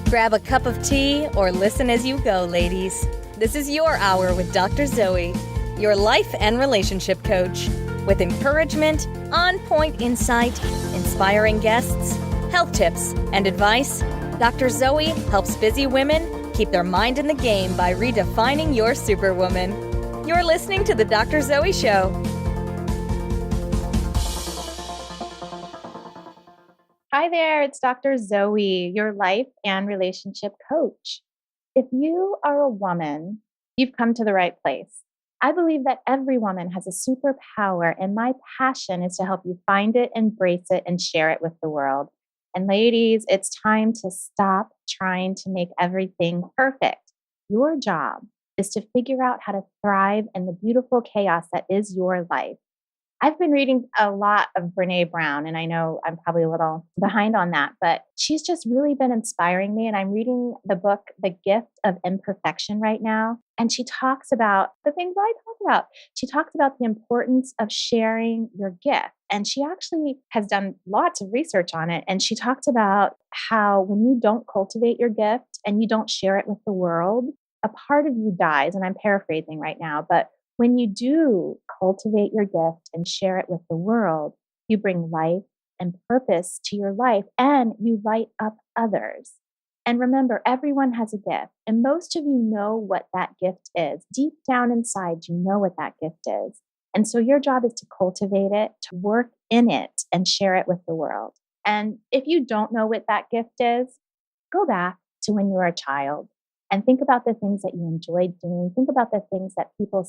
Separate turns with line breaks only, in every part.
Grab a cup of tea or listen as you go, ladies. This is your hour with Dr. Zoe, your life and relationship coach. With encouragement, on-point insight, inspiring guests, health tips, and advice, Dr. Zoe helps busy women keep their mind in the game by redefining your superwoman. You're listening to The Dr. Zoe Show.
Hi there, it's Dr. Zoe, your life and relationship coach. If you are a woman, you've come to the right place. I believe that every woman has a superpower, and my passion is to help you find it, embrace it, and share it with the world. And ladies, it's time to stop trying to make everything perfect. Your job is to figure out how to thrive in the beautiful chaos that is your life. I've been reading a lot of Brene Brown, and I know I'm probably a little behind on that, but she's just really been inspiring me. And I'm reading the book, The Gift of Imperfection right now. And she talks about the things I talk about. She talks about the importance of sharing your gift. And she actually has done lots of research on it. And she talked about how when you don't cultivate your gift and you don't share it with the world, a part of you dies. And I'm paraphrasing right now, but when you do cultivate your gift and share it with the world, you bring life and purpose to your life and you light up others. And remember, everyone has a gift, and most of you know what that gift is. Deep down inside, you know what that gift is. And so your job is to cultivate it, to work in it, and share it with the world. And if you don't know what that gift is, go back to when you were a child. And think about the things that you enjoyed doing. Think about the things that people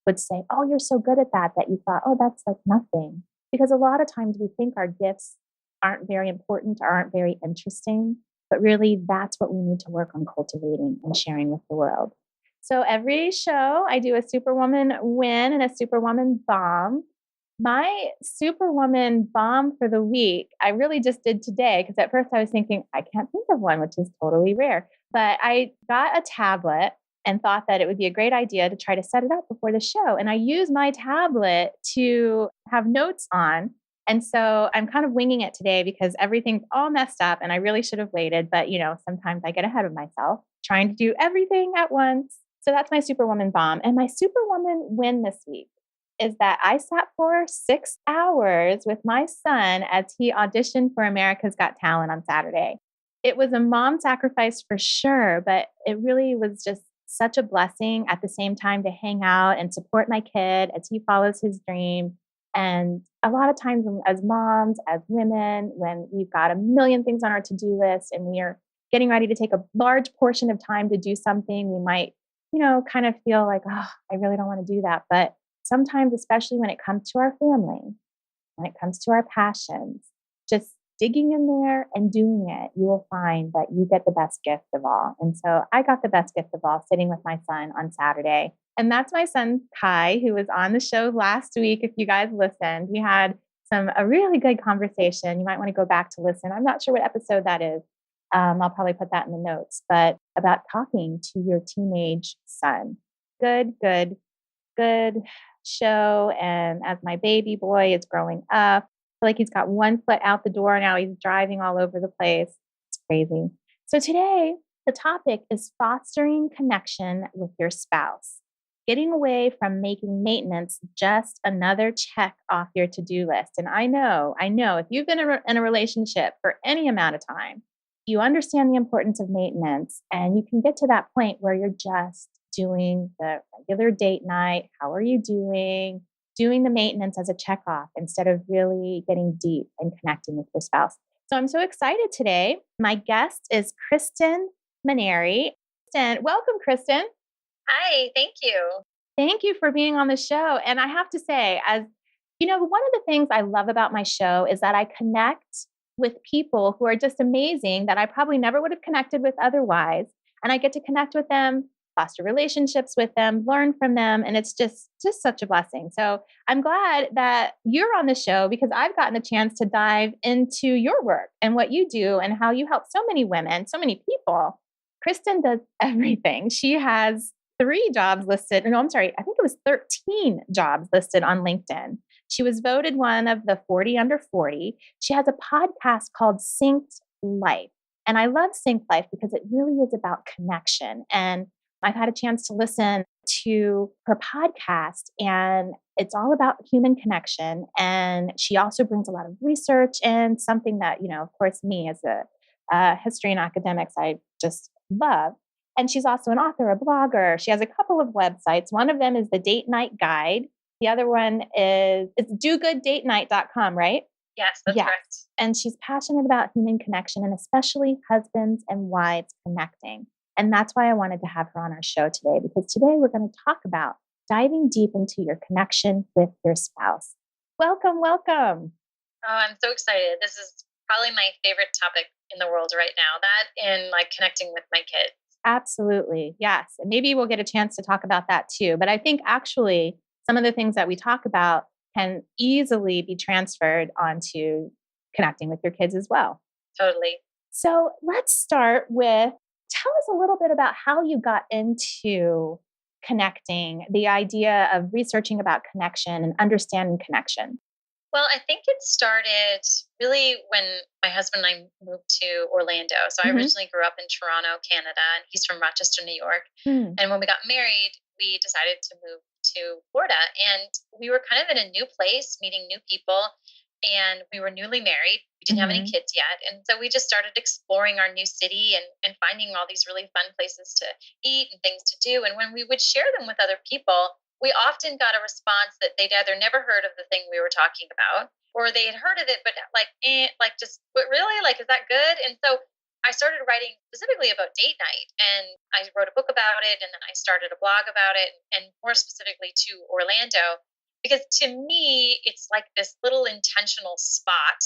would say, oh, you're so good at that you thought, oh, that's like nothing. Because a lot of times we think our gifts aren't very important or aren't very interesting, but really that's what we need to work on cultivating and sharing with the world. So every show I do a Superwoman win and a Superwoman bomb. My Superwoman bomb for the week, I really just did today because at first I was thinking, I can't think of one, which is totally rare. But I got a tablet and thought that it would be a great idea to try to set it up before the show. And I used my tablet to have notes on. And so I'm kind of winging it today because everything's all messed up and I really should have waited. But, sometimes I get ahead of myself trying to do everything at once. So that's my Superwoman bomb. And my Superwoman win this week is that I sat for 6 hours with my son as he auditioned for America's Got Talent on Saturday. It was a mom sacrifice for sure, but it really was just such a blessing at the same time to hang out and support my kid as he follows his dream. And a lot of times as moms, as women, when we've got a million things on our to-do list and we are getting ready to take a large portion of time to do something, we might, kind of feel like, oh, I really don't want to do that. But sometimes, especially when it comes to our family, when it comes to our passions, just digging in there and doing it, you will find that you get the best gift of all. And so I got the best gift of all sitting with my son on Saturday. And that's my son, Kai, who was on the show last week. If you guys listened, we had a really good conversation. You might want to go back to listen. I'm not sure what episode that is. I'll probably put that in the notes, but about talking to your teenage son. Good show. And as my baby boy is growing up, like he's got one foot out the door now. He's driving all over the place. It's crazy. So today, the topic is fostering connection with your spouse. Getting away from making maintenance just another check off your to-do list. And I know, if you've been in a relationship for any amount of time, you understand the importance of maintenance, and you can get to that point where you're just doing the regular date night. How are you doing? Doing the maintenance as a check off instead of really getting deep and connecting with your spouse. So I'm so excited today. My guest is Kristen Manieri. Welcome, Kristen.
Hi, thank you.
Thank you for being on the show. And I have to say, one of the things I love about my show is that I connect with people who are just amazing that I probably never would have connected with otherwise. And I get to connect with them, foster relationships with them, learn from them. And it's just such a blessing. So I'm glad that you're on the show because I've gotten a chance to dive into your work and what you do and how you help so many women, so many people. Kristen does everything. She has 3 jobs listed. No, I'm sorry. I think it was 13 jobs listed on LinkedIn. She was voted one of the 40 under 40. She has a podcast called Synced Life. And I love Sync Life because it really is about connection. And I've had a chance to listen to her podcast, and it's all about human connection. And she also brings a lot of research in, something that, of course, me as a history and academics, I just love. And she's also an author, a blogger. She has a couple of websites. One of them is the Date Night Guide. The other one is it's dogooddatenight.com, right?
Yes, that's correct.
And she's passionate about human connection and especially husbands and wives connecting. And that's why I wanted to have her on our show today, because today we're going to talk about diving deep into your connection with your spouse. Welcome, welcome.
Oh, I'm so excited. This is probably my favorite topic in the world right now, that and like connecting with my kids.
Absolutely. Yes. And maybe we'll get a chance to talk about that too. But I think actually some of the things that we talk about can easily be transferred onto connecting with your kids as well.
Totally.
So let's start with, tell us a little bit about how you got into connecting, the idea of researching about connection and understanding connection.
Well, I think it started really when my husband and I moved to Orlando. So I originally grew up in Toronto, Canada, and he's from Rochester, New York. And when we got married, we decided to move to Florida. And we were kind of in a new place, meeting new people, and we were newly married. We didn't have any kids yet. And so we just started exploring our new city and finding all these really fun places to eat and things to do. And when we would share them with other people, we often got a response that they'd either never heard of the thing we were talking about, or they had heard of it, but but really, like, is that good? And so I started writing specifically about date night, and I wrote a book about it, and then I started a blog about it, and more specifically to Orlando, because to me, it's like this little intentional spot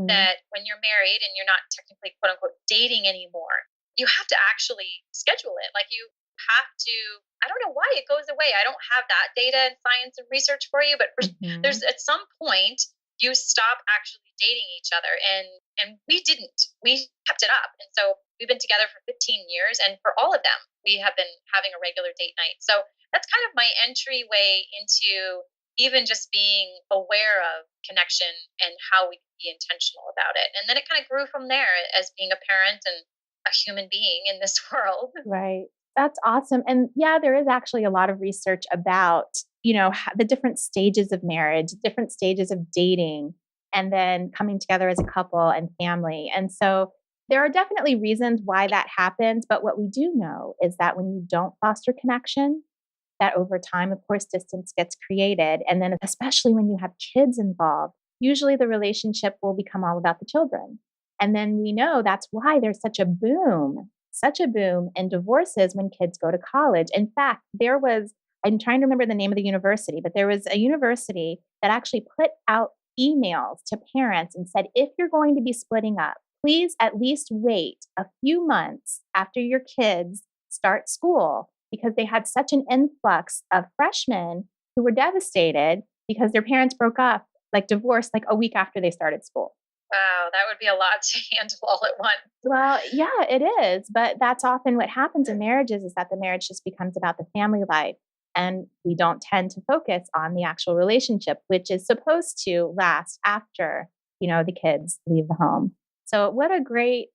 that when you're married and you're not technically quote unquote dating anymore, you have to actually schedule it. Like you have to, I don't know why it goes away. I don't have that data and science and research for you, but there's at some point you stop actually dating each other, and we didn't. We kept it up. And so we've been together for 15 years, and for all of them, we have been having a regular date night. So that's kind of my entryway into even just being aware of connection and how we can be intentional about it. And then it kind of grew from there as being a parent and a human being in this world.
Right. That's awesome. And yeah, there is actually a lot of research about, the different stages of marriage, different stages of dating, and then coming together as a couple and family. And so there are definitely reasons why that happens. But what we do know is that when you don't foster connection, that over time, of course, distance gets created. And then especially when you have kids involved, usually the relationship will become all about the children. And then we know that's why there's such a boom in divorces when kids go to college. In fact, I'm trying to remember the name of the university, but there was a university that actually put out emails to parents and said, if you're going to be splitting up, please at least wait a few months after your kids start school, because they had such an influx of freshmen who were devastated because their parents broke up, like divorced, like a week after they started school.
Wow, that would be a lot to handle all at once.
Well, yeah, it is. But that's often what happens in marriages, is that the marriage just becomes about the family life. And we don't tend to focus on the actual relationship, which is supposed to last after, the kids leave the home. So what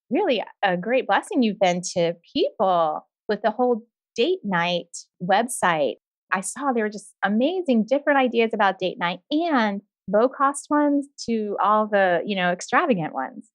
really a great blessing you've been to people with the whole date night website. I saw there were just amazing different ideas about date night, and low cost ones to all the, extravagant ones.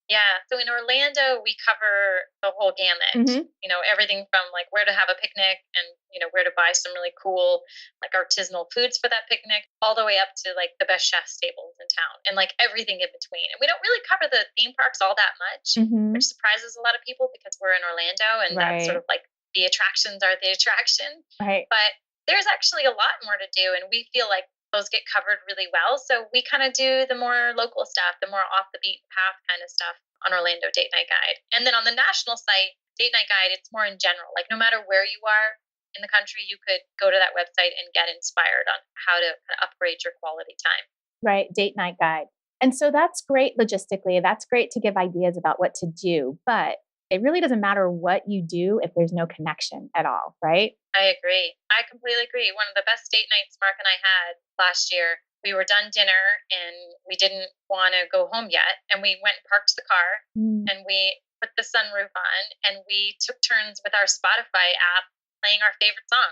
Yeah. So in Orlando, we cover the whole gamut, everything from like where to have a picnic and, where to buy some really cool, like artisanal foods for that picnic, all the way up to like the best chef's tables in town and like everything in between. And we don't really cover the theme parks all that much, which surprises a lot of people because we're in Orlando and that's sort of like the attractions are the attraction.
Right.
But there's actually a lot more to do. And we feel like those get covered really well. So we kind of do the more local stuff, the more off the beaten path kind of stuff on Orlando Date Night Guide. And then on the national site, Date Night Guide, it's more in general. Like no matter where you are in the country, you could go to that website and get inspired on how to kind of upgrade your quality time.
Right. Date Night Guide. And so that's great logistically. That's great to give ideas about what to do. But it really doesn't matter what you do if there's no connection at all, right?
I agree. I completely agree. One of the best date nights Mark and I had last year, we were done dinner and we didn't want to go home yet. And we went and parked the car and we put the sunroof on, and we took turns with our Spotify app playing our favorite song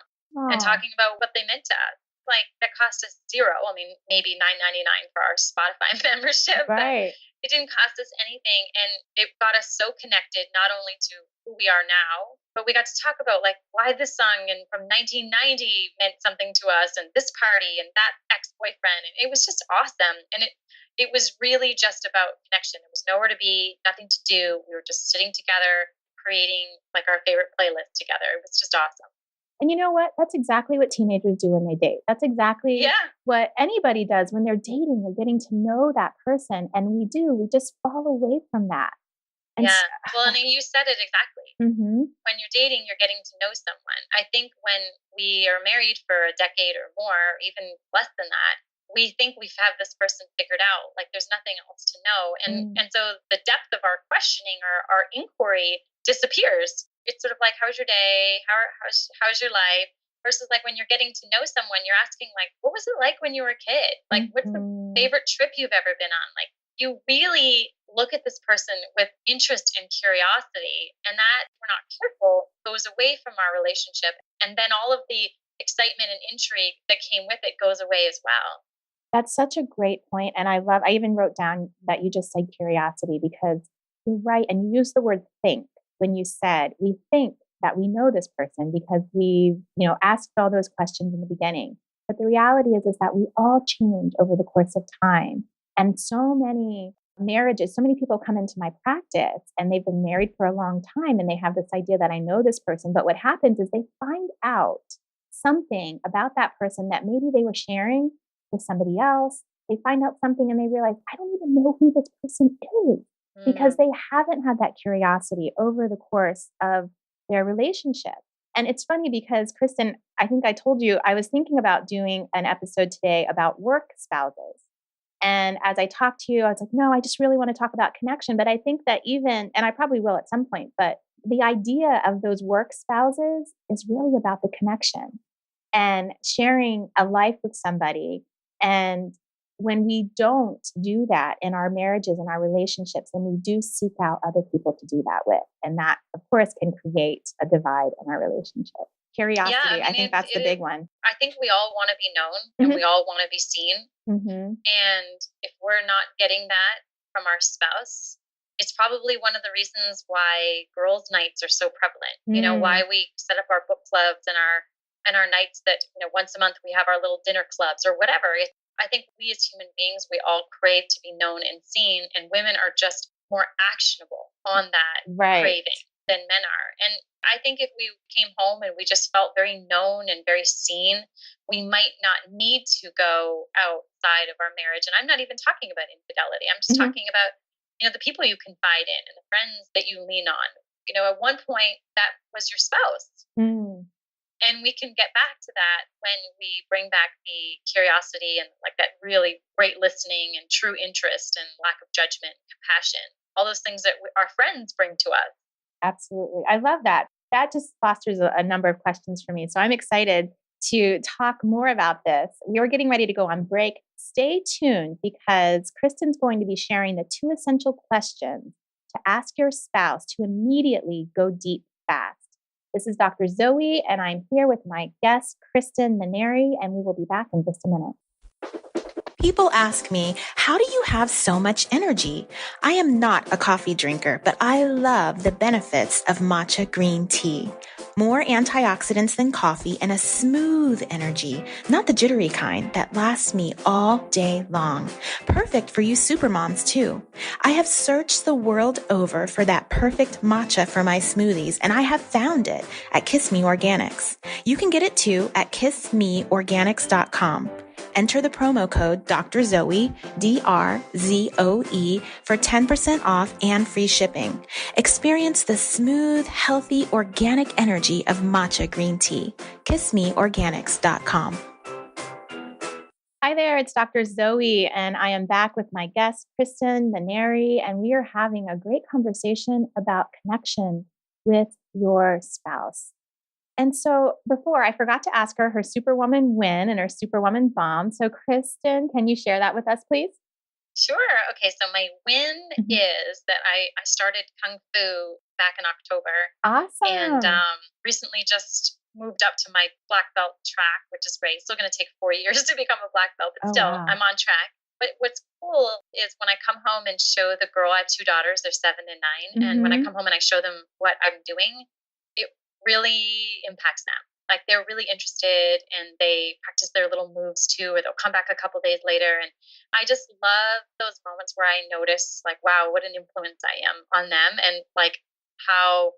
and
Aw,
talking about what they meant to us. Like that cost us zero. I mean, maybe $9.99 for our Spotify membership, but
right.
it didn't cost us anything, and it got us so connected not only to who we are now, but we got to talk about like why this song and from 1990 meant something to us, and this party and that ex-boyfriend, and it was just awesome. And it was really just about connection. There was nowhere to be, nothing to do. We were just sitting together, creating like our favorite playlist together. It was just awesome.
And you know what? That's exactly what teenagers do when they date. That's exactly
Yeah.
what anybody does when they're dating. They're getting to know that person. And we just fall away from that. And
Yeah. Well, and you said it exactly.
Mhm.
When you're dating, you're getting to know someone. I think when we are married for a decade or more, even less than that, we think we have this person figured out. Like there's nothing else to know. And so the depth of our questioning or our inquiry disappears. It's sort of like, how's your day? How's your life? Versus like when you're getting to know someone, you're asking like, what was it like when you were a kid? Like, what's the
Mhm.
favorite trip you've ever been on? Like, you really look at this person with interest and curiosity, and that, if we're not careful, goes away from our relationship. And then all of the excitement and intrigue that came with it goes away as well.
That's such a great point, and I even wrote down that you just said curiosity because you're right, and you used the word think when you said, "We think that we know this person because we've, asked all those questions in the beginning." But the reality is that we all change over the course of time, and so many marriages, so many people come into my practice, and they've been married for a long time, and they have this idea that I know this person, but what happens is they find out something about that person that maybe they were sharing with somebody else. They find out something and they realize, I don't even know who this person is because
Mm.
they haven't had that curiosity over the course of their relationship. And it's funny because, Kristen, I think I told you I was thinking about doing an episode today about work spouses. And as I talked to you, I was like, no, I just really want to talk about connection. But I think that and I probably will at some point, but the idea of those work spouses is really about the connection and sharing a life with somebody. And when we don't do that in our marriages and our relationships, then we do seek out other people to do that with. And that, of course, can create a divide in our relationship.
Yeah,
Curiosity,
I
I
mean,
think that's the big one.
I think we all want to be known and we all want to be seen.
Hmm.
And if we're not getting that from our spouse, it's probably one of the reasons why girls' nights are so prevalent. Why we set up our book clubs and our nights that, once a month we have our little dinner clubs or whatever. I think we as human beings, we all crave to be known and seen, and women are just more actionable on that
Right.
craving than men are. And I think if we came home and we just felt very known and very seen, we might not need to go outside of our marriage. And I'm not even talking about infidelity. I'm just
Hmm.
talking about, the people you confide in and the friends that you lean on. At one point that was your spouse.
Mm.
And we can get back to that when we bring back the curiosity and like that really great listening and true interest and lack of judgment, compassion, all those things that our friends bring to us.
Absolutely. I love that. That just fosters a number of questions for me. So I'm excited to talk more about this. We are getting ready to go on break. Stay tuned because Kristen's going to be sharing the 2 essential questions to ask your spouse to immediately go deep fast. This is Dr. Zoe, and I'm here with my guest, Kristen Manieri, and we will be back in just a minute.
People ask me, how do you have so much energy? I am not a coffee drinker, but I love the benefits of matcha green tea. More antioxidants than coffee and a smooth energy, not the jittery kind that lasts me all day long. Perfect for you supermoms too. I have searched the world over for that perfect matcha for my smoothies, and I have found it at Kiss Me Organics. You can get it too at kissmeorganics.com. Enter the promo code Dr. Zoe, DRZOE, for 10% off and free shipping. Experience the smooth, healthy, organic energy of matcha green tea. KissMeOrganics.com.
Hi there, it's Dr. Zoe, and I am back with my guest, Kristen Manieri, and we are having a great conversation about connection with your spouse. And so before, I forgot to ask her Superwoman win and her Superwoman bomb. So Kristen, can you share that with us, please?
Sure. Okay. So my win is that I started Kung Fu back in October and
Awesome.
recently just moved up to my black belt track, which is great. It's still going to take 4 years to become a black belt, but
Oh,
still,
wow.
I'm on track. But what's cool is when I come home and show the girl, I have two daughters, they're 7 and 9. And when I
Mm-hmm.
come home and I show them what I'm doing, it really impacts them. Like they're really interested and they practice their little moves too, or they'll come back a couple days later. And I just love those moments where I notice, like, wow, what an influence I am on them, and like how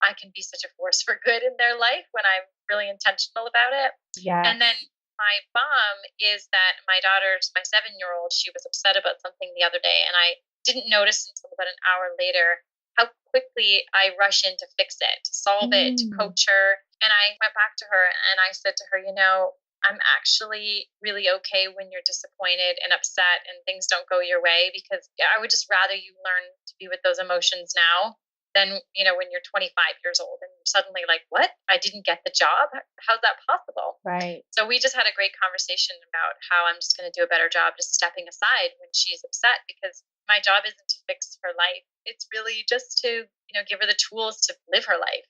I can be such a force for good in their life when I'm really intentional about it. And then
Yes.
my bomb is that my 7-year old, she was upset about something the other day, and I didn't notice until about an hour later how quickly I rush in to fix it, to solve it, to
Mm.
coach her. And I went back to her and I said to her, I'm actually really okay when you're disappointed and upset and things don't go your way, because I would just rather you learn to be with those emotions now than, when you're 25 years old and you're suddenly like, what? I didn't get the job. How's that possible?
Right.
So we just had a great conversation about how I'm just going to do a better job just stepping aside when she's upset, because my job isn't to fix her life. It's really just to, give her the tools to live her life.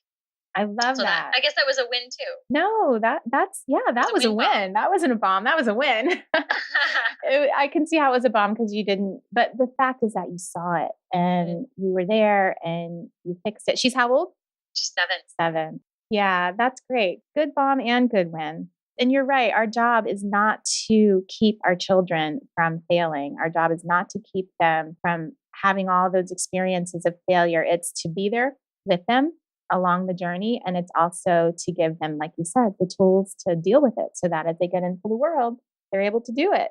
I love
So that,
that.
I guess that was a win too.
No, that's yeah,
It was
that
a
was a
win bomb.
win. That wasn't a bomb. That was a win. I can see how it was a bomb because you didn't, but the fact is that you saw it and you were there and you fixed it. She's how old?
She's 7.
7. Yeah, that's great. Good bomb and good win. And you're right. Our job is not to keep our children from failing. Our job is not to keep them from having all those experiences of failure. It's to be there with them along the journey. And it's also to give them, like you said, the tools to deal with it so that as they get into the world, they're able to do it.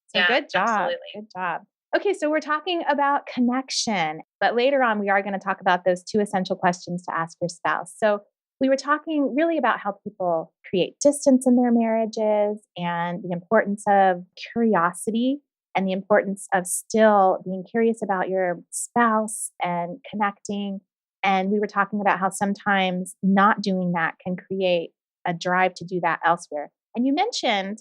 So
Yeah,
good job.
absolutely.
Good job. Okay, so we're talking about connection, but later on, we are going to talk about those 2 essential questions to ask your spouse. So we were talking really about how people create distance in their marriages and the importance of curiosity and the importance of still being curious about your spouse and connecting. And we were talking about how sometimes not doing that can create a drive to do that elsewhere. And you mentioned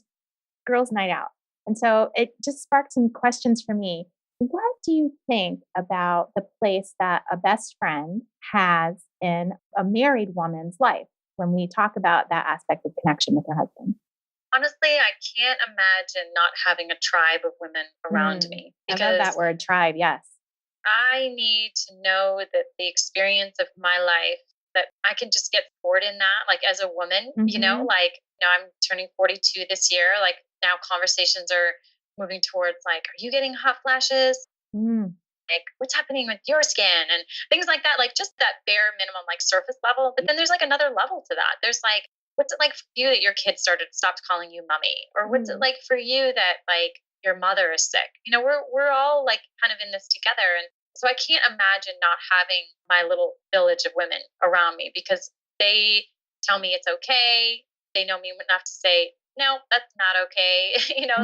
girls' night out. And so it just sparked some questions for me. What do you think about the place that a best friend has in a married woman's life when we talk about that aspect of connection with her husband?
Honestly, I can't imagine not having a tribe of women around me,
I love that
because
word, tribe. Yes.
I need to know that the experience of my life, that I can just get forward in that, like as a woman,
Hmm.
like, I'm turning 42 this year. Like now conversations are moving towards like, are you getting hot flashes?
Mm.
Like, what's happening with your skin and things like that? Like just that bare minimum, like surface level. But then there's like another level to that. There's like, what's it like for you that your kid stopped calling you mommy? Or what's it
Mm.
like for you that like your mother is sick? We're all like kind of in this together. And so I can't imagine not having my little village of women around me, because they tell me it's okay. They know me enough to say, no, that's not okay.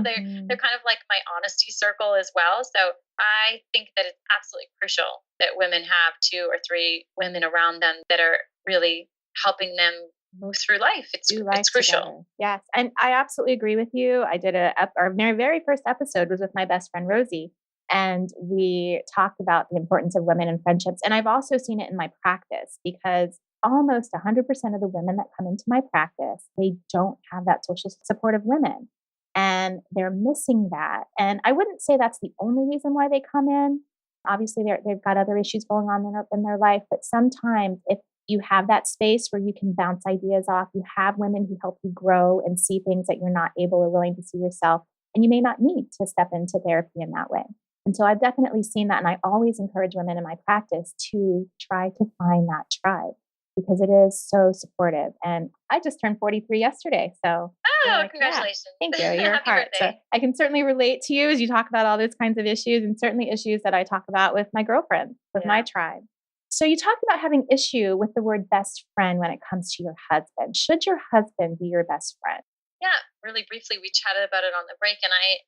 They're
Mhm.
kind of like my honesty circle as well. So I think that it's absolutely crucial that women have 2 or 3 women around them that are really helping them move through life. It's
Do
it's
life
crucial.
together. Yes. And I absolutely agree with you. I did our very first episode was with my best friend, Rosie. And we talked about the importance of women in friendships. And I've also seen it in my practice because almost 100% of the women that come into my practice, they don't have that social support of women. And they're missing that. And I wouldn't say that's the only reason why they come in. Obviously, they've got other issues going on in their life. But sometimes if you have that space where you can bounce ideas off. You have women who help you grow and see things that you're not able or willing to see yourself. And you may not need to step into therapy in that way. And so I've definitely seen that. And I always encourage women in my practice to try to find that tribe because it is so supportive. And I just turned 43 yesterday. So you're
Oh,
like, yeah,
congratulations.
thank you. You're a
Happy
heart. So
birthday.
I can certainly relate to you as you talk about all those kinds of issues and certainly issues that I talk about with my girlfriends, with my
Yeah.
tribe. So you talked about having issue with the word best friend when it comes to your husband. Should your husband be your best friend?
Yeah, really briefly, we chatted about it on the break, and I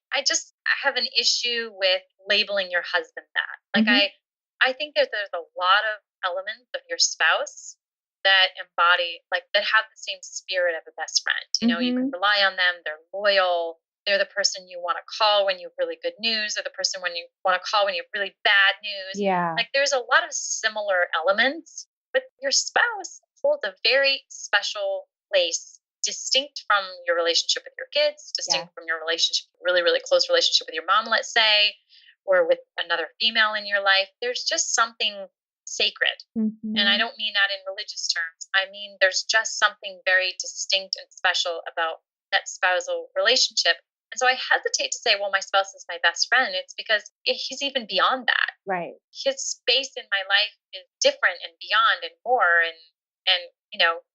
have an issue with labeling your husband that. Like
Hmm.
I think that there's a lot of elements of your spouse that embody, like, that have the same spirit of a best friend. You can
Hmm.
rely on them, they're loyal, They're the person you want to call when you have really good news. They're the person when you want to call when you have really bad news.
Yeah.
Like there's a lot of similar elements, but your spouse holds a very special place, distinct from your relationship with your kids, distinct from your relationship, really, really close relationship with your mom, let's say, or with another female in your life. There's just something sacred. And I don't mean that in religious terms. I mean, there's just something very distinct and special about that spousal relationship. And so I hesitate to say, well, my spouse is my best friend. It's because he's even beyond that.
Right.
His space in my life is different and beyond and more. And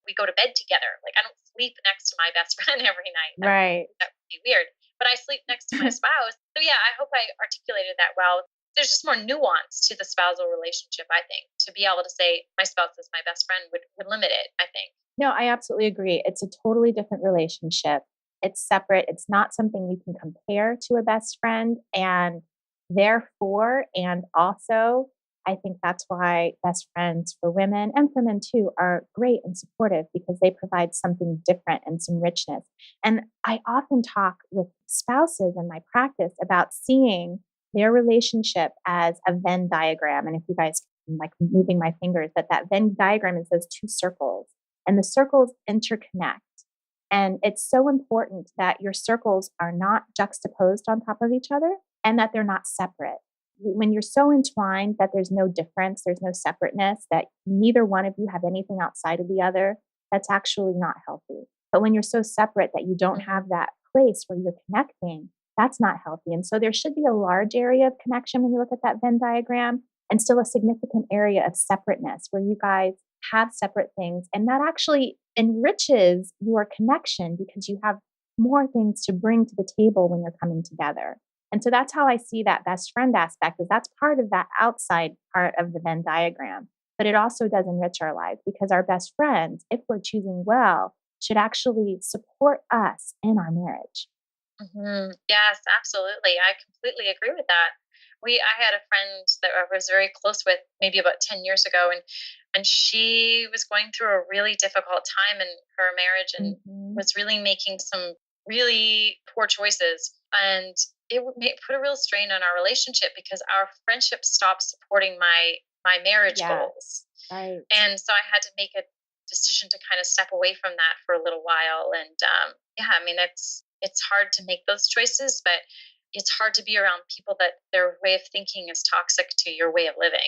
we go to bed together. Like I don't sleep next to my best friend every night. That would be weird. But I sleep next to my spouse. So yeah, I hope I articulated that well. There's just more nuance to the spousal relationship, I think. To be able to say my spouse is my best friend would limit it, I think.
No, I absolutely agree. It's a totally different relationship. It's separate. It's not something you can compare to a best friend. And therefore, and also, I think that's why best friends for women and for men too are great and supportive because they provide something different and some richness. And I often talk with spouses in my practice about seeing their relationship as a Venn diagram. And if you guys like moving my fingers, that Venn diagram is those two circles and the circles interconnect. And it's so important that your circles are not juxtaposed on top of each other and that they're not separate. When you're so entwined that there's no difference, there's no separateness, that neither one of you have anything outside of the other, that's actually not healthy. But when you're so separate that you don't have that place where you're connecting, that's not healthy. And so there should be a large area of connection when you look at that Venn diagram and still a significant area of separateness where you guys have separate things. And that actually enriches your connection because you have more things to bring to the table when you're coming together. And so that's how I see that best friend aspect is that's part of that outside part of the Venn diagram. But it also does enrich our lives because our best friends, if we're choosing well, should actually support us in our marriage.
Mm-hmm. Yes, absolutely. I completely agree with that. I had a friend that I was very close with maybe about 10 years ago, and she was going through a really difficult time in her marriage and was really making some really poor choices. And it would put a real strain on our relationship because our friendship stopped supporting my marriage goals.
Right.
And so I had to make a decision to kind of step away from that for a little while. And I mean, it's hard to make those choices, but it's hard to be around people that their way of thinking is toxic to your way of living.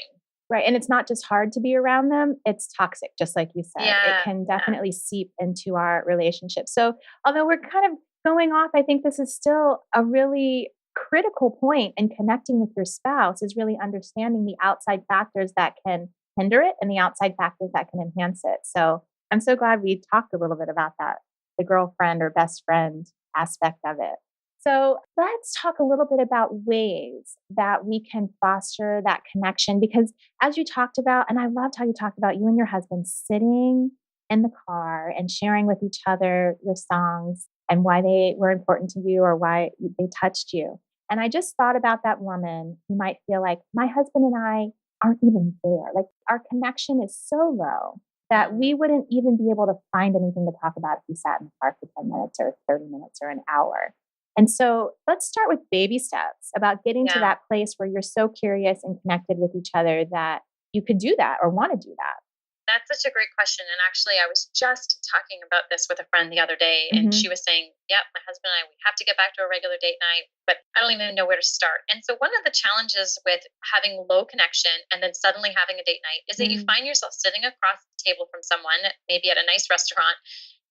Right. And it's not just hard to be around them, it's toxic, just like you said.
Yeah,
it can definitely seep into our relationship. So although we're kind of going off, I think this is still a really critical point in connecting with your spouse is really understanding the outside factors that can hinder it and the outside factors that can enhance it. So I'm so glad we talked a little bit about that, the girlfriend or best friend aspect of it. So let's talk a little bit about ways that we can foster that connection because as you talked about, and I loved how you talked about you and your husband sitting in the car and sharing with each other your songs and why they were important to you or why they touched you. And I just thought about that woman who might feel like my husband and I aren't even there. Like our connection is so low that we wouldn't even be able to find anything to talk about if we sat in the car for 10 minutes or 30 minutes or an hour. And so let's start with baby steps about getting to that place where you're so curious and connected with each other that you could do that or want to do that.
That's such a great question. And actually, I was just talking about this with a friend the other day, and she was saying, yep, my husband and I, we have to get back to a regular date night, but I don't even know where to start. And so one of the challenges with having low connection and then suddenly having a date night is that you find yourself sitting across the table from someone, maybe at a nice restaurant,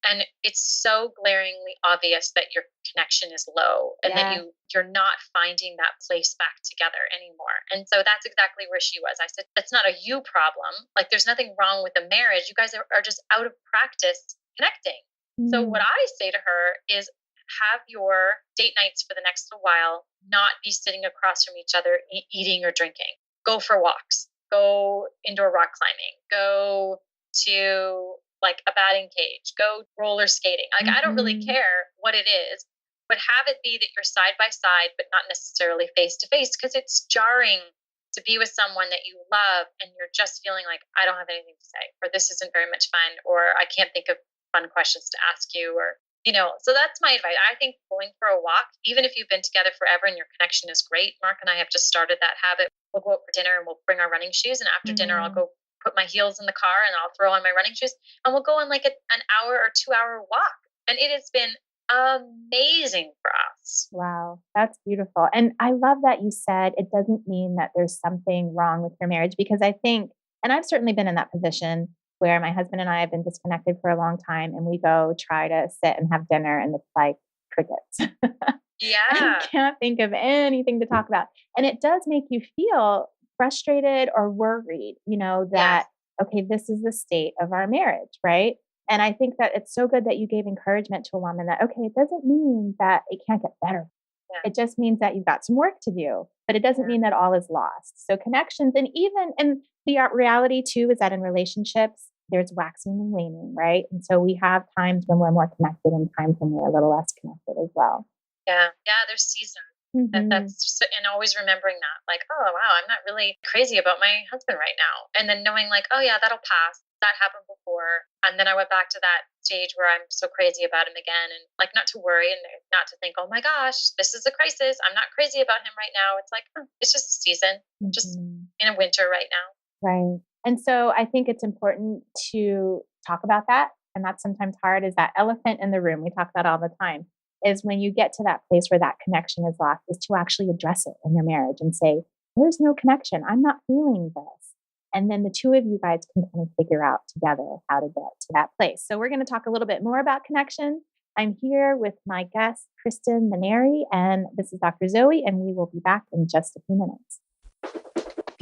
and it's so glaringly obvious that your connection is low and that you're not finding that place back together anymore. And so that's exactly where she was. I said, that's not a you problem. Like there's nothing wrong with the marriage. You guys are just out of practice connecting. So what I say to her is have your date nights for the next little while not be sitting across from each other eating or drinking. Go for walks. Go indoor rock climbing. Go to like a batting cage, go roller skating. Like, I don't really care what it is, but have it be that you're side by side, but not necessarily face to face, because it's jarring to be with someone that you love and you're just feeling like, I don't have anything to say, or this isn't very much fun, or I can't think of fun questions to ask you, or, So that's my advice. I think going for a walk, even if you've been together forever and your connection is great. Mark and I have just started that habit. We'll go out for dinner and we'll bring our running shoes. And after dinner, I'll go put my heels in the car and I'll throw on my running shoes and we'll go on like an hour or 2 hour walk. And it has been amazing for us.
Wow, that's beautiful. And I love that you said it doesn't mean that there's something wrong with your marriage, because I think, and I've certainly been in that position where my husband and I have been disconnected for a long time and we go try to sit and have dinner and it's like crickets.
Yeah.
I can't think of anything to talk about. And it does make you feel frustrated or worried, that, okay, this is the state of our marriage, right? And I think that it's so good that you gave encouragement to a woman that, okay, it doesn't mean that it can't get better. Yeah. It just means that you've got some work to do, but it doesn't mean that all is lost. So connections, and the reality too is that in relationships, there's waxing and waning, right? And so we have times when we're more connected and times when we're a little less connected as well.
Yeah. There's seasons. That's just, and always remembering that, like, oh wow, I'm not really crazy about my husband right now, and then knowing like, oh yeah, that'll pass. That happened before, and then I went back to that stage where I'm so crazy about him again, and like not to worry and not to think, oh my gosh, this is a crisis. I'm not crazy about him right now. It's like, it's just a season, just in a winter right now.
Right. And so I think it's important to talk about that, and that's sometimes hard. Is that elephant in the room we talk about all the time? Is when you get to that place where that connection is lost, is to actually address it in your marriage and say, there's no connection. I'm not feeling this. And then the two of you guys can kind of figure out together how to get to that place. So we're going to talk a little bit more about connection. I'm here with my guest, Kristen Manieri, and this is Dr. Zoe, and we will be back in just a few minutes.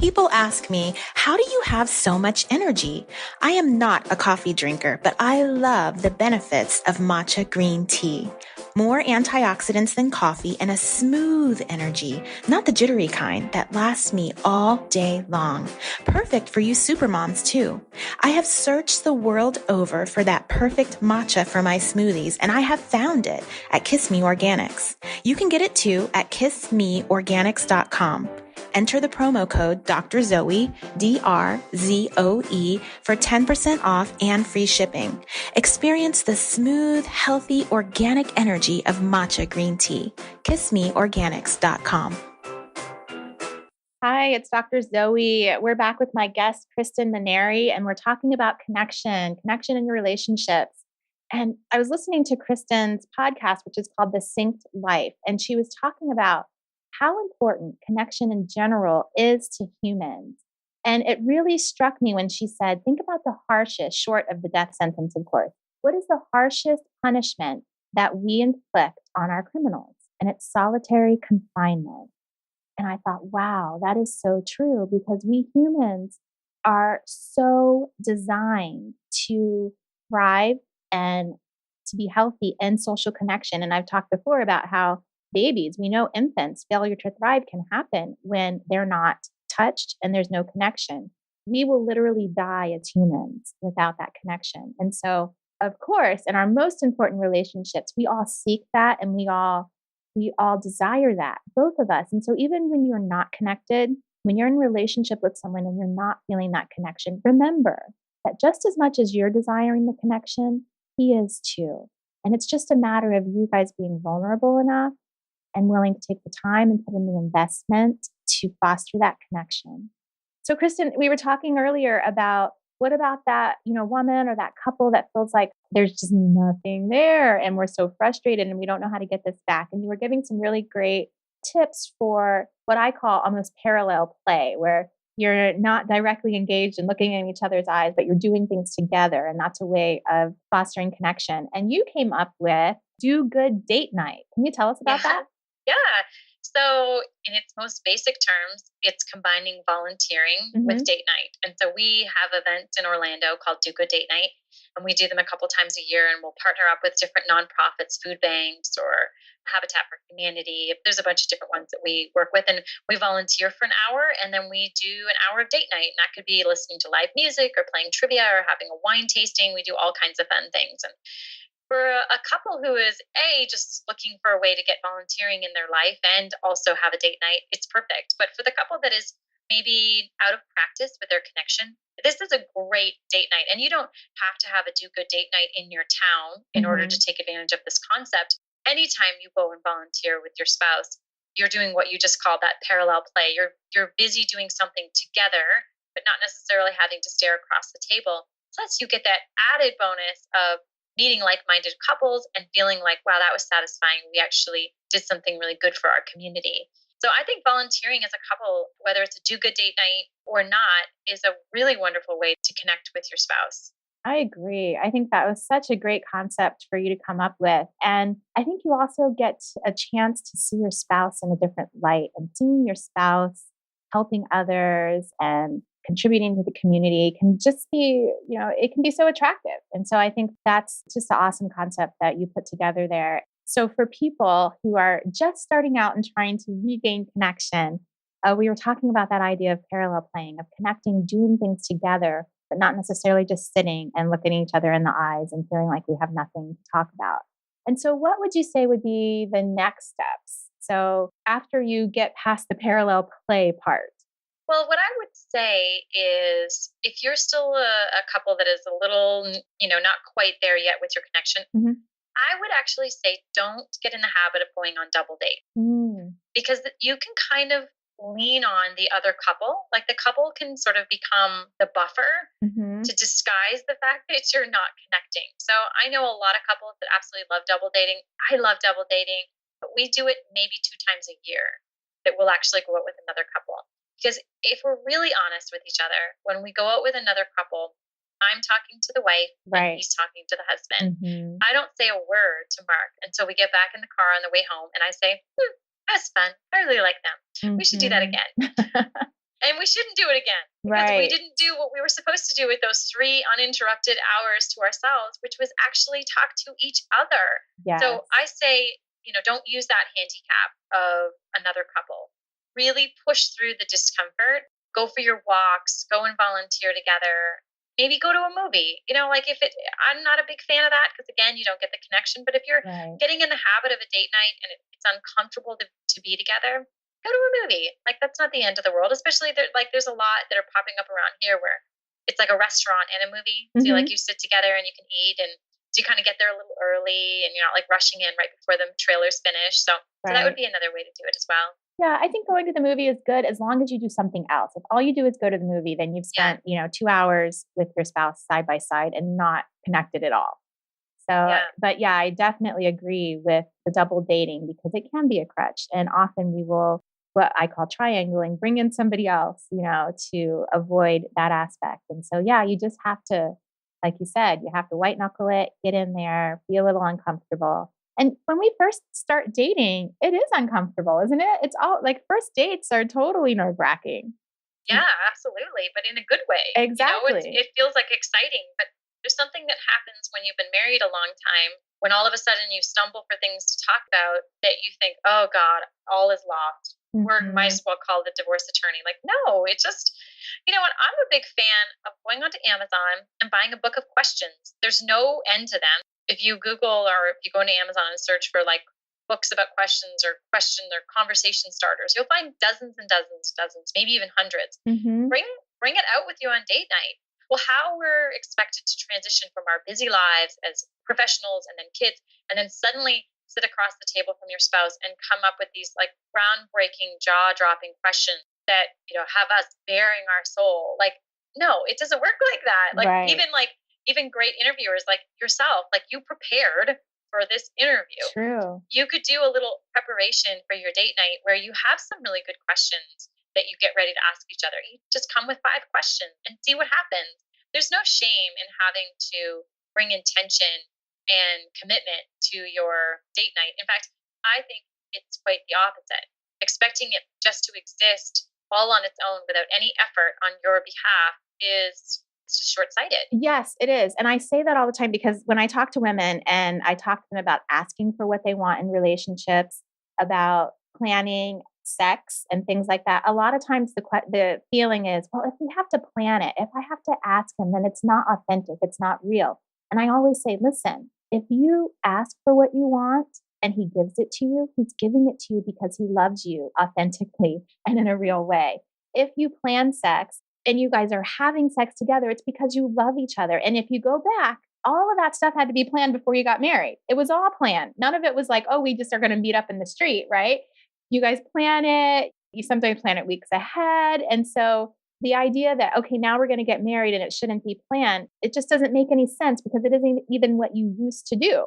People ask me, how do you have so much energy? I am not a coffee drinker, but I love the benefits of matcha green tea. More antioxidants than coffee and a smooth energy, not the jittery kind that lasts me all day long. Perfect for you supermoms too. I have searched the world over for that perfect matcha for my smoothies, and I have found it at Kiss Me Organics. You can get it too at kissmeorganics.com. Enter the promo code Dr. Zoe, DRZOE, for 10% off and free shipping. Experience the smooth, healthy, organic energy of matcha green tea. KissMeOrganics.com.
Hi, it's Dr. Zoe. We're back with my guest, Kristen Manieri, and we're talking about connection in your relationships. And I was listening to Kristen's podcast, which is called The Synced Life, and she was talking about how important connection in general is to humans. And it really struck me when she said, think about the harshest, short of the death sentence, of course. What is the harshest punishment that we inflict on our criminals? And it's solitary confinement. And I thought, wow, that is so true, because we humans are so designed to thrive and to be healthy in social connection. And I've talked before about how babies, we know infants, failure to thrive can happen when they're not touched and there's no connection. We will literally die as humans without that connection. And so, of course, in our most important relationships, we all seek that, and we all desire that, both of us. And so even when you're not connected, when you're in a relationship with someone and you're not feeling that connection, remember that just as much as you're desiring the connection, he is too. And it's just a matter of you guys being vulnerable enough and willing to take the time and put in the investment to foster that connection. So Kristen, we were talking earlier about, what about that, woman or that couple that feels like there's just nothing there and we're so frustrated and we don't know how to get this back. And you were giving some really great tips for what I call almost parallel play, where you're not directly engaged and looking in each other's eyes, but you're doing things together. And that's a way of fostering connection. And you came up with Do Good Date Night. Can you tell us about that?
Yeah. So in its most basic terms, it's combining volunteering with date night. And so we have events in Orlando called Do Good Date Night, and we do them a couple times a year, and we'll partner up with different nonprofits, food banks, or Habitat for Humanity. There's a bunch of different ones that we work with, and we volunteer for an hour, and then we do an hour of date night. And that could be listening to live music or playing trivia or having a wine tasting. We do all kinds of fun things. And for a couple who is just looking for a way to get volunteering in their life and also have a date night, it's perfect. But for the couple that is maybe out of practice with their connection. This is a great date night. And you don't have to have a do good date night in your town in order to take advantage of this concept. Anytime you go and volunteer with your spouse, you're doing what you just called that parallel play. You're busy doing something together, but not necessarily having to stare across the table. Plus, you get that added bonus of meeting like-minded couples and feeling like, wow, that was satisfying. We actually did something really good for our community. So I think volunteering as a couple, whether it's a do good date night or not, is a really wonderful way to connect with your spouse.
I agree. I think that was such a great concept for you to come up with. And I think you also get a chance to see your spouse in a different light, and seeing your spouse helping others and contributing to the community can just be, it can be so attractive. And so I think that's just an awesome concept that you put together there. So for people who are just starting out and trying to regain connection, we were talking about that idea of parallel playing, of connecting, doing things together, but not necessarily just sitting and looking at each other in the eyes and feeling like we have nothing to talk about. And so what would you say would be the next steps? So after you get past the parallel play part.
Well, what I would say is if you're still a couple that is a little, not quite there yet with your connection, I would actually say don't get in the habit of going on double date, because you can kind of lean on the other couple. Like the couple can sort of become the buffer to disguise the fact that you're not connecting. So I know a lot of couples that absolutely love double dating. I love double dating, but we do it maybe 2 times a year that we'll actually go out with another couple. Because if we're really honest with each other, when we go out with another couple, I'm talking to the wife and he's talking to the husband. I don't say a word to Mark until we get back in the car on the way home. And I say, that's fun. I really like them. We should do that again. And we shouldn't do it again because we didn't do what we were supposed to do with those 3 uninterrupted hours to ourselves, which was actually talk to each other. Yes. So I say, don't use that handicap of another couple. Really push through the discomfort. Go for your walks. Go and volunteer together. Maybe go to a movie. I'm not a big fan of that because, again, you don't get the connection. But if you're getting in the habit of a date night and it's uncomfortable to be together, go to a movie. Like, that's not the end of the world, especially there's a lot that are popping up around here where it's like a restaurant and a movie. So you sit together and you can eat, and so you kind of get there a little early and you're not like rushing in right before the trailer's finish. So that would be another way to do it as well.
Yeah, I think going to the movie is good as long as you do something else. If all you do is go to the movie, then you've spent, 2 hours with your spouse side by side and not connected at all. So, but yeah, I definitely agree with the double dating because it can be a crutch. And often we will, what I call triangling, bring in somebody else, to avoid that aspect. And so, yeah, you just have to, like you said, you have to white knuckle it, get in there, be a little uncomfortable. And when we first start dating, it is uncomfortable, isn't it? It's all like first dates are totally nerve-wracking.
Yeah, absolutely. But in a good way.
Exactly.
It feels like exciting, but there's something that happens when you've been married a long time, when all of a sudden you stumble for things to talk about that you think, oh God, all is lost. We might as well call the divorce attorney. Like, no, it just, you know what? I'm a big fan of going onto Amazon and buying a book of questions. There's no end to them. If you Google or if you go into Amazon and search for like books about questions or conversation starters, you'll find dozens and dozens, maybe even hundreds. Bring it out with you on date night. Well, how we're expected to transition from our busy lives as professionals and then kids, and then suddenly sit across the table from your spouse and come up with these like groundbreaking, jaw-dropping questions that have us bearing our soul. Like, no, it doesn't work like that. Like even great interviewers like yourself, like you prepared for this interview.
True.
You could do a little preparation for your date night where you have some really good questions that you get ready to ask each other. You just come with 5 questions and see what happens. There's no shame in having to bring intention and commitment to your date night. In fact, I think it's quite the opposite. Expecting it just to exist all on its own without any effort on your behalf is just short-sighted.
Yes, it is. And I say that all the time because when I talk to women and I talk to them about asking for what they want in relationships, about planning sex and things like that, a lot of times the feeling is, well, if we have to plan it, if I have to ask him, then it's not authentic, it's not real. And I always say, listen, if you ask for what you want and he gives it to you, he's giving it to you because he loves you authentically and in a real way. if you plan sex and you guys are having sex together, it's because you love each other. And if you go back, all of that stuff had to be planned before you got married. It was all planned. None of it was like, oh, we just are going to meet up in the street, right? You guys plan it. You sometimes plan it weeks ahead. And so the idea that, okay, now we're going to get married and it shouldn't be planned, it just doesn't make any sense because it isn't even what you used to do.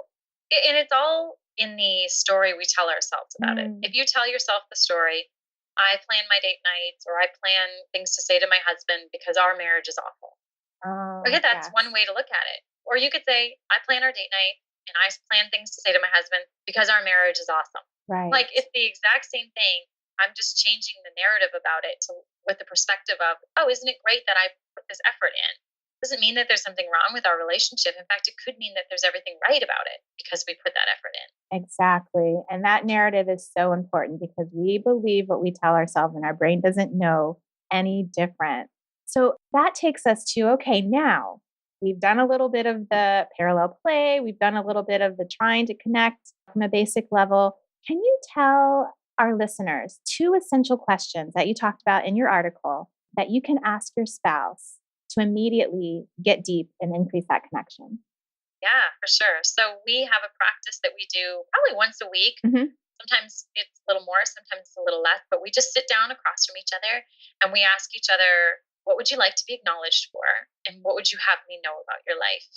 And it's all in the story we tell ourselves about it. If you tell yourself the story, I plan my date nights or I plan things to say to my husband because our marriage is awful. Okay, that's one way to look at it. Or you could say, I plan our date night and I plan things to say to my husband because our marriage is awesome.
Right.
Like it's the exact same thing. I'm just changing the narrative about it with the perspective of, oh, isn't it great that I put this effort in? Doesn't mean that there's something wrong with our relationship. In fact, it could mean that there's everything right about it because we put that effort in.
Exactly. And that narrative is so important because we believe what we tell ourselves and our brain doesn't know any different. So that takes us to, okay, now we've done a little bit of the parallel play. We've done a little bit of the trying to connect from a basic level. Can you tell our listeners 2 essential questions that you talked about in your article that you can ask your spouse to immediately get deep and increase that connection?
Yeah, for sure. So we have a practice that we do probably once a week. Sometimes it's a little more, sometimes it's a little less, but we just sit down across from each other and we ask each other, what would you like to be acknowledged for? And what would you have me know about your life?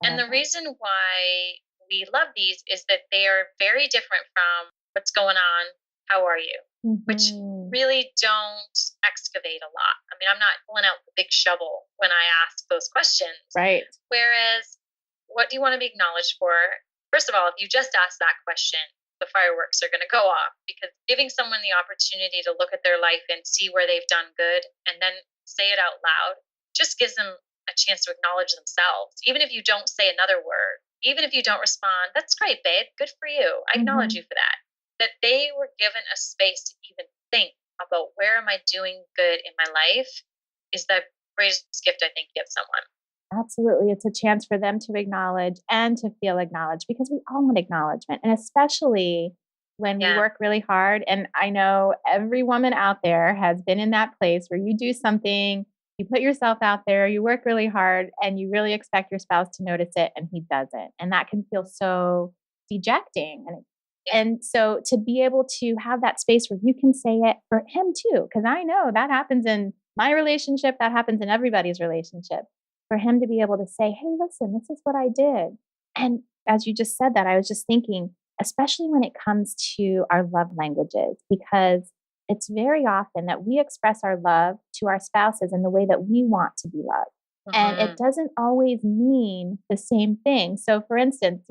And the reason why we love these is that they are very different from what's going on, how are you? Which really don't excavate a lot. I mean, I'm not pulling out the big shovel when I ask those questions.
Right.
Whereas, what do you want to be acknowledged for? First of all, if you just ask that question, the fireworks are going to go off because giving someone the opportunity to look at their life and see where they've done good and then say it out loud just gives them a chance to acknowledge themselves. Even if you don't say another word, even if you don't respond, that's great, babe. Good for you. I acknowledge you for that. That they were given a space to even think about where am I doing good in my life is the greatest gift I think you give someone.
Absolutely. It's a chance for them to acknowledge and to feel acknowledged because we all want acknowledgement. And especially when we work really hard. And I know every woman out there has been in that place where you do something, you put yourself out there, you work really hard, and you really expect your spouse to notice it and he doesn't. And that can feel so dejecting. And so to be able to have that space where you can say it for him too, because I know that happens in my relationship, that happens in everybody's relationship. For him to be able to say, hey, listen, this is what I did. And as you just said that, I was just thinking, especially when it comes to our love languages, because it's very often that we express our love to our spouses in the way that we want to be loved. And it doesn't always mean the same thing. So for instance,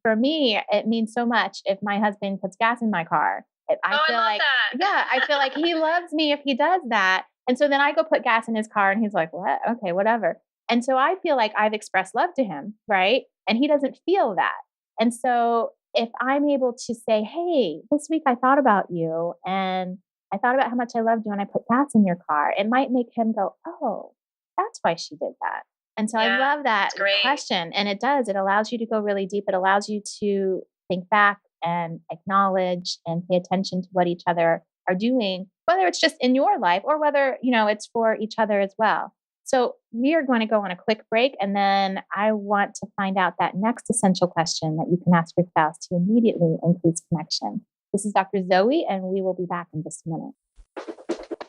for me, it means so much if my husband puts gas in my car. I feel like I feel like he loves me if he does that. And so then I go put gas in his car and he's like, what? Okay, whatever. And so I feel like I've expressed love to him, right? And he doesn't feel that. And so if I'm able to say, hey, this week I thought about you and I thought about how much I loved you and I put gas in your car, it might make him go, oh, that's why she did that. And so I love that question. And it allows you to go really deep. It allows you to think back and acknowledge and pay attention to what each other are doing, whether it's just in your life or whether, it's for each other as well. So we are going to go on a quick break, and then I want to find out that next essential question that you can ask your spouse to immediately increase connection. This is Dr. Zoe, and we will be back in just a minute.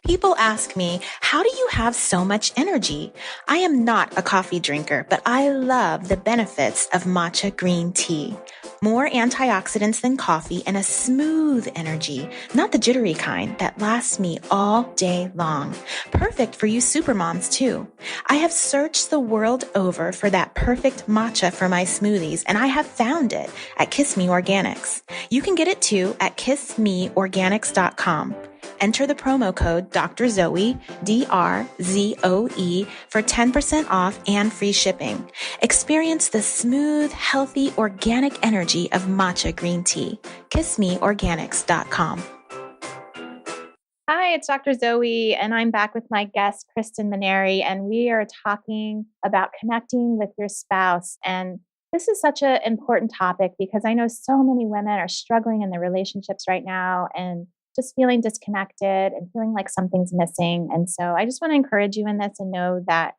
People ask me, how do you have so much energy? I am not a coffee drinker, but I love the benefits of matcha green tea. More antioxidants than coffee and a smooth energy, not the jittery kind that lasts me all day long. Perfect for you supermoms too. I have searched the world over for that perfect matcha for my smoothies, and I have found it at Kiss Me Organics. You can get it too at kissmeorganics.com. Enter the promo code Dr. Zoe, DRZOE, for 10% off and free shipping. Experience the smooth, healthy, organic energy of matcha green tea. KissMeOrganics.com.
Hi, it's Dr. Zoe, and I'm back with my guest, Kristen Manieri, and we are talking about connecting with your spouse. And this is such an important topic because I know so many women are struggling in their relationships right now and just feeling disconnected and feeling like something's missing. And so I just want to encourage you in this and know that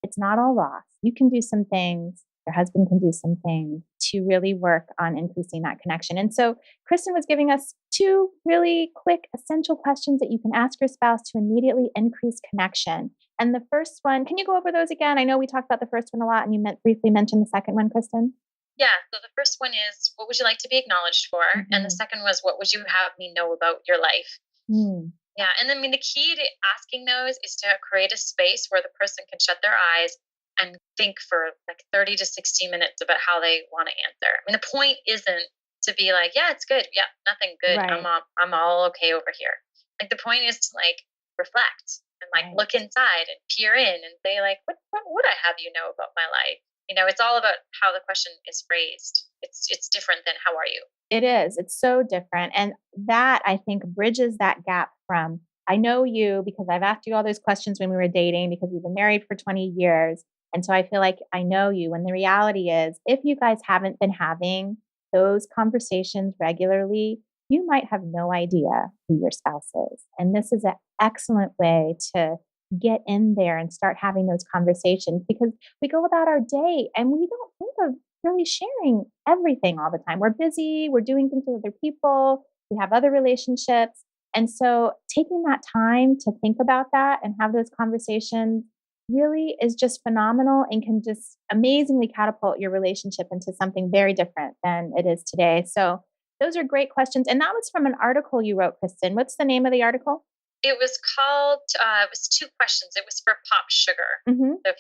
it's not all lost. You can do some things. Your husband can do some things to really work on increasing that connection. And so Kristen was giving us 2 really quick, essential questions that you can ask your spouse to immediately increase connection. And the first one, can you go over those again? I know we talked about the first one a lot and you briefly mentioned the second one, Kristen.
Yeah. So the first one is, what would you like to be acknowledged for? Mm-hmm. And the second was, what would you have me know about your life? Mm. Yeah. And I mean, the key to asking those is to create a space where the person can shut their eyes and think for like 30 to 60 minutes about how they want to answer. I mean, the point isn't to be like, yeah, it's good. Yeah, nothing good. Right. I'm all okay over here. Like the point is to like reflect and like look inside and peer in and say like, what would I have you know about my life? You know, it's all about how the question is phrased. It's different than how are you?
It is. It's so different. And that I think bridges that gap from, I know you because I've asked you all those questions when we were dating because we've been married for 20 years. And so I feel like I know you. And the reality is, if you guys haven't been having those conversations regularly, you might have no idea who your spouse is. And this is an excellent way to get in there and start having those conversations because we go about our day and we don't think of really sharing everything all the time. We're busy, we're doing things with other people, we have other relationships. And so taking that time to think about that and have those conversations really is just phenomenal and can just amazingly catapult your relationship into something very different than it is today. So those are great questions. And that was from an article you wrote, Kristen. What's the name of the article?
It was called, it was 2 questions. It was for Pop Sugar. Mm-hmm. So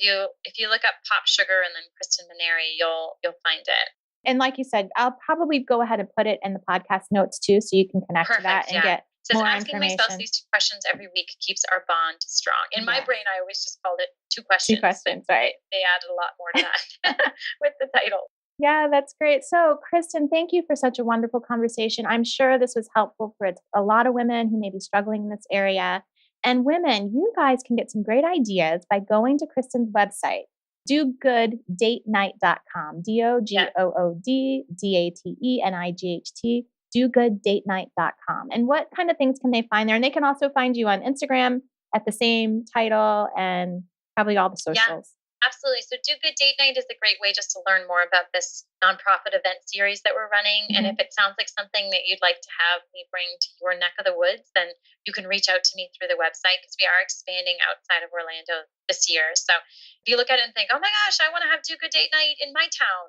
if you look up Pop Sugar and then Kristen Manieri, you'll find it.
And like you said, I'll probably go ahead and put it in the podcast notes too, so you can connect to that and get more
asking
information.
My spouse these 2 questions every week keeps our bond strong. In my brain, I always just called it 2 questions.
2 questions, right?
They added a lot more to that with the title.
Yeah, that's great. So, Kristen, thank you for such a wonderful conversation. I'm sure this was helpful for a lot of women who may be struggling in this area. And women, you guys can get some great ideas by going to Kristen's website, dogooddatenight.com, dogooddatenight, dogooddatenight.com. And what kind of things can they find there? And they can also find you on Instagram at the same title and probably all the socials.
Yeah. Absolutely. So Do Good Date Night is a great way just to learn more about this nonprofit event series that we're running. Mm-hmm. And if it sounds like something that you'd like to have me bring to your neck of the woods, then you can reach out to me through the website because we are expanding outside of Orlando this year. So if you look at it and think, oh my gosh, I want to have Do Good Date Night in my town,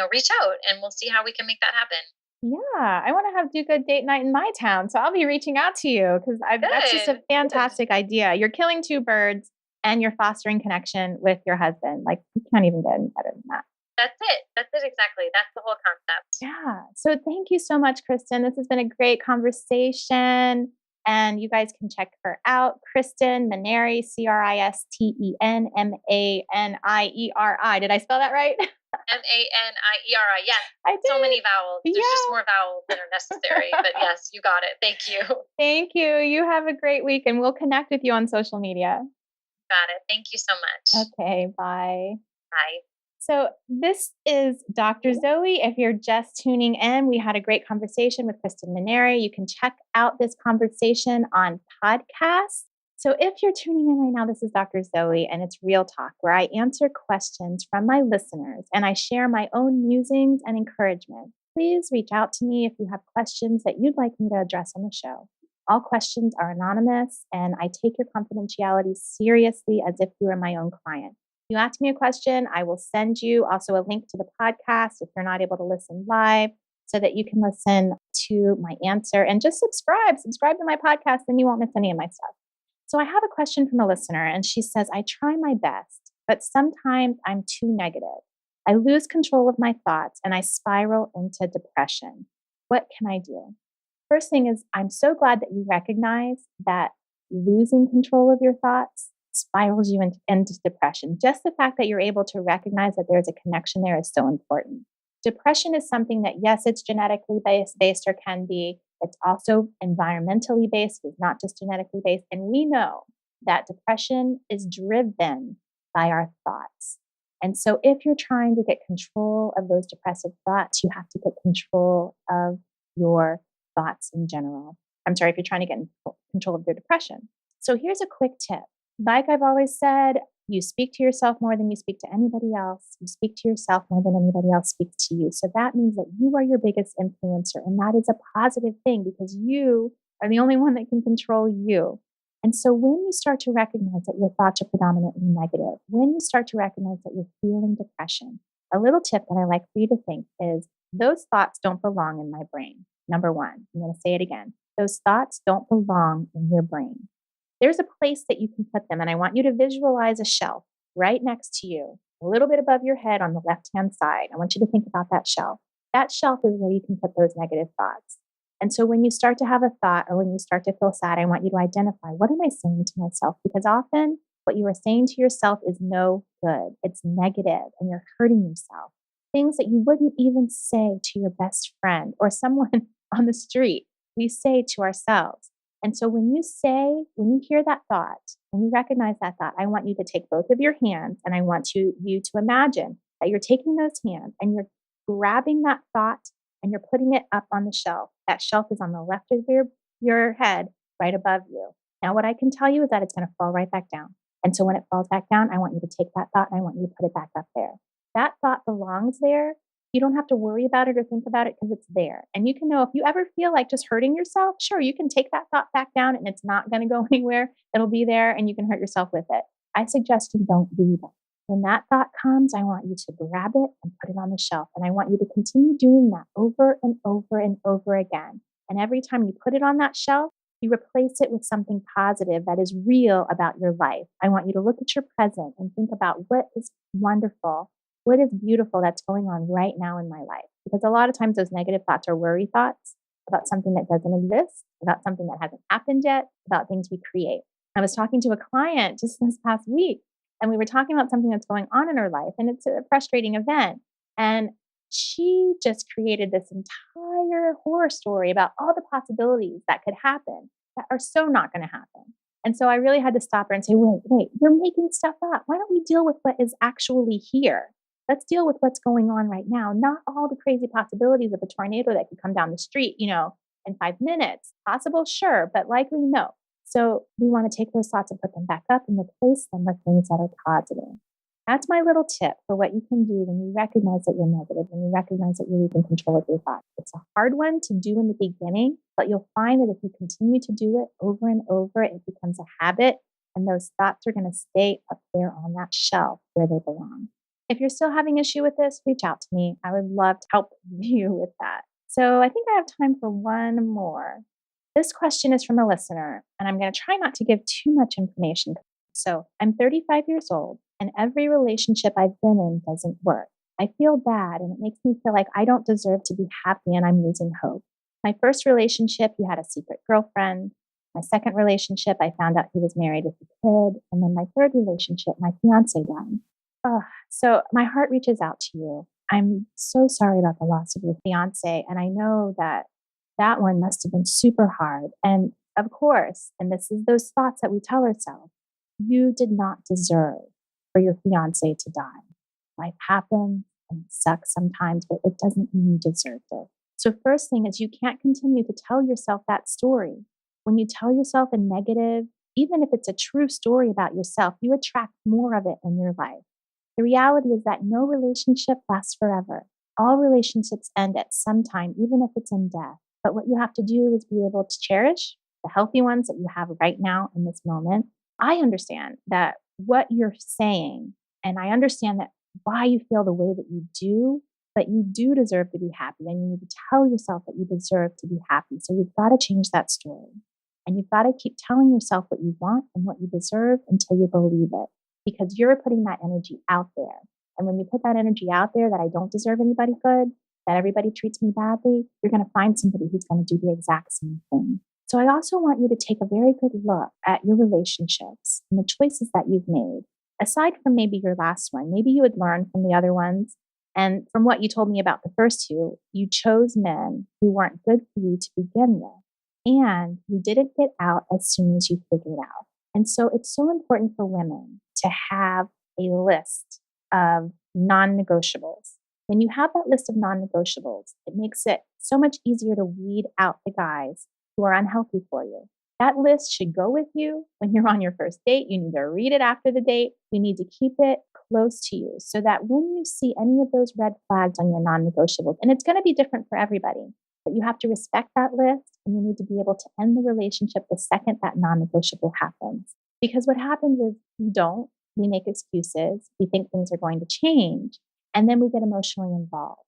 reach out and we'll see how we can make that happen.
Yeah, I want to have Do Good Date Night in my town. So I'll be reaching out to you because that's just a fantastic idea. You're killing 2 birds. And you're fostering connection with your husband. Like, you can't even get any better than that.
That's it. That's it exactly. That's the whole concept.
Yeah. So thank you so much, Kristen. This has been a great conversation. And you guys can check her out. Kristen Manieri, Kristenmanieri. Did I spell that right?
Manieri. Yes.
I did.
So many vowels. There's just more vowels than are necessary. But yes, you got it. Thank you.
Thank you. You have a great week and we'll connect with you on social media.
Got it. Thank you so much.
Okay, bye.
Bye.
So this is Dr. Zoe. If you're just tuning in, we had a great conversation with Kristen Manieri. You can check out this conversation on podcast. So if you're tuning in right now, this is Dr. Zoe and it's Real Talk, where I answer questions from my listeners and I share my own musings and encouragement. Please reach out to me if you have questions that you'd like me to address on the show. All questions are anonymous, and I take your confidentiality seriously as if you were my own client. If you ask me a question, I will send you also a link to the podcast if you're not able to listen live so that you can listen to my answer. And just subscribe to my podcast, then you won't miss any of my stuff. So I have a question from a listener, and she says, I try my best, but sometimes I'm too negative. I lose control of my thoughts, and I spiral into depression. What can I do? First thing is, I'm so glad that you recognize that losing control of your thoughts spirals you into depression. Just the fact that you're able to recognize that there's a connection there is so important. Depression is something that, yes, it's genetically based or can be. It's also environmentally based. It's not just genetically based. And we know that depression is driven by our thoughts. And so if you're trying to get control of those depressive thoughts, you have to get control of your thoughts in general. I'm sorry, if you're trying to get in control of your depression. So here's a quick tip. Like I've always said, you speak to yourself more than you speak to anybody else. You speak to yourself more than anybody else speaks to you. So that means that you are your biggest influencer. And that is a positive thing because you are the only one that can control you. And so when you start to recognize that your thoughts are predominantly negative, when you start to recognize that you're feeling depression, a little tip that I like for you to think is those thoughts don't belong in my brain. Number one, I'm going to say it again. Those thoughts don't belong in your brain. There's a place that you can put them. And I want you to visualize a shelf right next to you, a little bit above your head on the left-hand side. I want you to think about that shelf. That shelf is where you can put those negative thoughts. And so when you start to have a thought or when you start to feel sad, I want you to identify, what am I saying to myself? Because often what you are saying to yourself is no good. It's negative and you're hurting yourself. Things that you wouldn't even say to your best friend or someone on the street, we say to ourselves. And so when you hear that thought, when you recognize that thought, I want you to take both of your hands and I want you to imagine that you're taking those hands and you're grabbing that thought and you're putting it up on the shelf. That shelf is on the left of your head, right above you. Now, what I can tell you is that it's going to fall right back down. And so when it falls back down, I want you to take that thought and I want you to put it back up there. That thought belongs there. You don't have to worry about it or think about it because it's there. And you can know if you ever feel like just hurting yourself, sure, you can take that thought back down and it's not going to go anywhere. It'll be there and you can hurt yourself with it. I suggest you don't do that. When that thought comes, I want you to grab it and put it on the shelf. And I want you to continue doing that over and over and over again. And every time you put it on that shelf, you replace it with something positive that is real about your life. I want you to look at your present and think about what is wonderful, what is beautiful that's going on right now in my life. Because a lot of times those negative thoughts are worry thoughts about something that doesn't exist, about something that hasn't happened yet, about things we create. I was talking to a client just this past week, and we were talking about something that's going on in her life, and it's a frustrating event. And she just created this entire horror story about all the possibilities that could happen that are so not going to happen. And so I really had to stop her and say, wait, you're making stuff up. Why don't we deal with what is actually here? Let's deal with what's going on right now, not all the crazy possibilities of a tornado that could come down the street, in 5 minutes. Possible, sure, but likely no. So we want to take those thoughts and put them back up and replace them with things that are positive. That's my little tip for what you can do when you recognize that you're negative, when you recognize that you're losing control of your thoughts. It's a hard one to do in the beginning, but you'll find that if you continue to do it over and over, it becomes a habit, and those thoughts are going to stay up there on that shelf where they belong. If you're still having issue with this, reach out to me. I would love to help you with that. So I think I have time for one more. This question is from a listener, and I'm going to try not to give too much information. So I'm 35 years old, and every relationship I've been in doesn't work. I feel bad, and it makes me feel like I don't deserve to be happy, and I'm losing hope. My first relationship, he had a secret girlfriend. My second relationship, I found out he was married with a kid. And then my third relationship, my fiance died. So my heart reaches out to you. I'm so sorry about the loss of your fiance. And I know that one must have been super hard. And of course, and this is those thoughts that we tell ourselves, you did not deserve for your fiance to die. Life happens and it sucks sometimes, but it doesn't mean you deserved it. So first thing is you can't continue to tell yourself that story. When you tell yourself a negative, even if it's a true story about yourself, you attract more of it in your life. The reality is that no relationship lasts forever. All relationships end at some time, even if it's in death. But what you have to do is be able to cherish the healthy ones that you have right now in this moment. I understand that what you're saying, and I understand that why you feel the way that you do, but you do deserve to be happy. And you need to tell yourself that you deserve to be happy. So you've got to change that story. And you've got to keep telling yourself what you want and what you deserve until you believe it. Because you're putting that energy out there. And when you put that energy out there that I don't deserve anybody good, that everybody treats me badly, you're going to find somebody who's going to do the exact same thing. So I also want you to take a very good look at your relationships and the choices that you've made. Aside from maybe your last one, maybe you had learned from the other ones. And from what you told me about the first two, you chose men who weren't good for you to begin with. And you didn't get out as soon as you figured out. And so it's so important for women to have a list of non-negotiables. When you have that list of non-negotiables, it makes it so much easier to weed out the guys who are unhealthy for you. That list should go with you when you're on your first date. You need to read it after the date. You need to keep it close to you so that when you see any of those red flags on your non-negotiables, and it's going to be different for everybody, but you have to respect that list and you need to be able to end the relationship the second that non-negotiable happens. Because what happens is we make excuses, we think things are going to change, and then we get emotionally involved.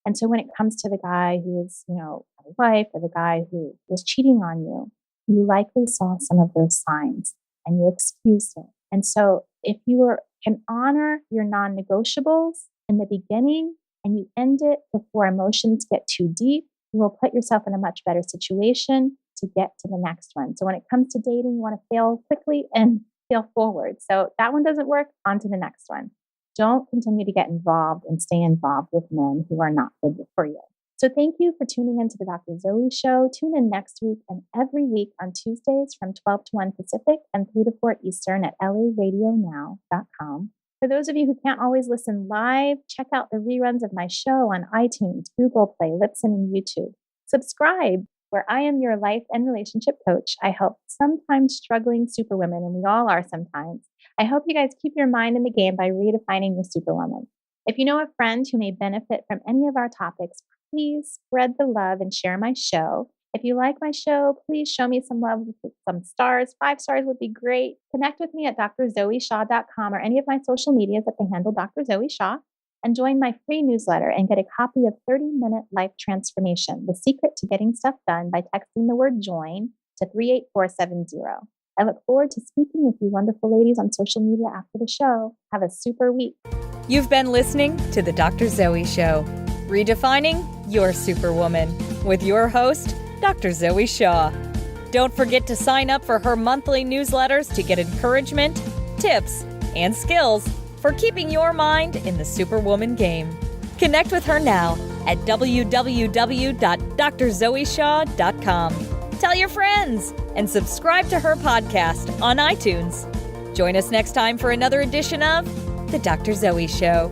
And so when it comes to the guy who is, a wife or the guy who is cheating on you, you likely saw some of those signs and you excused it. And so if you can honor your non-negotiables in the beginning and you end it before emotions get too deep, you will put yourself in a much better situation to get to the next one. So when it comes to dating, you want to fail quickly and fail forward. So that one doesn't work, on to the next one. Don't continue to get involved and stay involved with men who are not good for you. So thank you for tuning into the Dr. Zoe Show. Tune in next week and every week on Tuesdays from 12 to 1 Pacific and 3 to 4 Eastern at laradionow.com. For those of you who can't always listen live, check out the reruns of my show on iTunes, Google Play, Libsyn, and YouTube. Subscribe, where I am your life and relationship coach. I help sometimes struggling superwomen, and we all are sometimes. I hope you guys keep your mind in the game by redefining your superwoman. If you know a friend who may benefit from any of our topics, please spread the love and share my show. If you like my show, please show me some love with some stars. 5 stars would be great. Connect with me at drzoeshaw.com or any of my social medias at the handle Dr. Zoe Shaw, and join my free newsletter and get a copy of 30-Minute Life Transformation, the secret to getting stuff done, by texting the word JOIN to 38470. I look forward to speaking with you wonderful ladies on social media after the show. Have a super week.
You've been listening to The Dr. Zoe Show, redefining your superwoman, with your host, Dr. Zoe Shaw. Don't forget to sign up for her monthly newsletters to get encouragement, tips, and skills for keeping your mind in the superwoman game. Connect with her now at www.drzoeshaw.com. Tell your friends and subscribe to her podcast on iTunes. Join us next time for another edition of The Dr. Zoe Show.